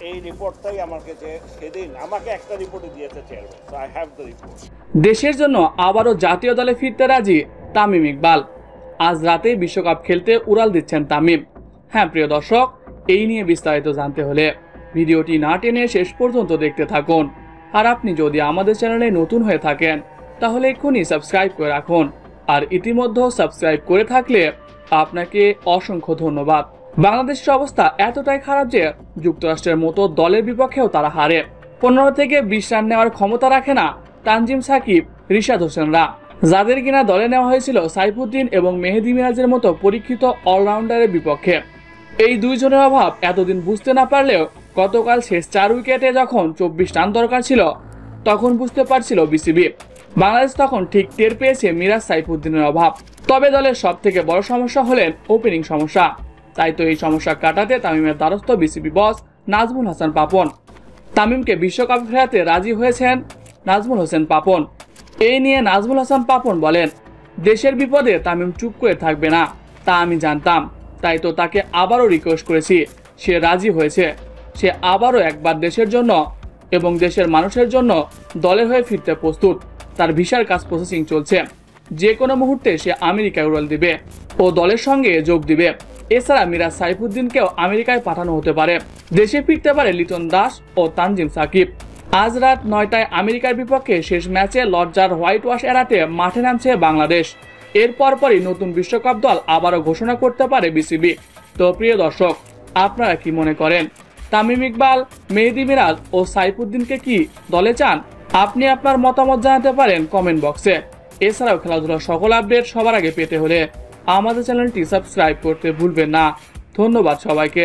এই রিপোর্টটাই আমার কাছে সেদিন আমাকে একটা রিপোর্টে দিয়েছে chairman, so I have the report. দেশের জন্য আবারও জাতীয় দলে ফিরতে রাজি তামিম ইকবাল। আজ রাতে বিশ্বকাপ খেলতে উড়াল দিচ্ছেন তামিম। হ্যাঁ প্রিয় দর্শক, এই নিয়ে বিস্তারিত জানতে হলে ভিডিওটি না টেনে শেষ পর্যন্ত দেখতে থাকুন। আর আপনি যদি আমাদের চ্যানেলে নতুন হয়ে থাকেন তাহলে এক্ষুনি সাবস্ক্রাইব করে রাখুন। আর ইতিমধ্যে সাবস্ক্রাইব করে থাকলে আপনাকে অসংখ্য ধন্যবাদ। বাংলাদেশের অবস্থা এতটাই খারাপ যে যুক্তরাষ্ট্রের মতো দলের বিপক্ষেও তারা হারে। 15 থেকে 20 রান নেওয়ার ক্ষমতা রাখে না তানজিম সাকিব, রিশাদ হোসেনরা, যাদের কিনা দলে নেওয়া হয়েছিল সাইফুদ্দিন এবং মেহেদী মিরাজের মতো পরীক্ষিত অলরাউন্ডারের বিপক্ষে। এই দুইজনের অভাব এতদিন বুঝতে না পারলেও গতকাল শেষ 4 উইকেটে যখন 24 রান দরকার ছিল তখন বুঝতে পারছিল বিসিবি। বাংলাদেশ তখন ঠিক টের পেয়েছে মিরাজ সাইফুদ্দিনের অভাব। তবে দলের সব থেকে বড় সমস্যা হলেন ওপেনিং সমস্যা। তাই তো এই সমস্যা কাটাতে তামিমের দ্বারস্থ বিসিবি বস নাজমুল হাসান পাপন। তামিমকে বিশ্বকাপ ফেরাতে রাজি হয়েছেন নাজমুল হোসেন পাপন। এই নিয়ে নাজমুল হাসান পাপন বলেন, দেশের বিপদে তামিম চুপ করে থাকবে না তা আমি জানতাম, তাই তো তাকে আবারও রিকোয়েস্ট করেছি, সে রাজি হয়েছে। সে আবারও একবার দেশের জন্য এবং দেশের মানুষের জন্য দলের হয়ে ফিরতে প্রস্তুত। তার ভিসার কাজ প্রসেসিং চলছে, যে কোনো মুহূর্তে সে আমেরিকায় উড়াল দিবে ও দলের সঙ্গে যোগ দিবে। এছাড়া মিরাজ সাইফুদ্দিনকেও আমেরিকায় পাঠানো হতে পারে। দেশে ফিরতে পারে লিটন দাস ও তানজিম সাকিব। আজ রাত 9টায় আমেরিকার বিপক্ষে শেষ ম্যাচে লজ্জার হোয়াইট ওয়াশ এড়াতে মাঠে নামছে বাংলাদেশ। এর পরপরই নতুন বিশ্বকাপ দল আবারও ঘোষণা করতে পারে বিসিবি। তো প্রিয় দর্শক, আপনারা কি মনে করেন? তামিম ইকবাল, মেহেদী মিরাজ ও সাইফুদ্দিনকে কি দলে চান? আপনি আপনার মতামত জানাতে পারেন কমেন্ট বক্সে। এছাড়াও খেলাধুলার সকল আপডেট সবার আগে পেতে হলে আমাদের চ্যানেলটি সাবস্ক্রাইব করতে ভুলবেন না। ধন্যবাদ সবাইকে।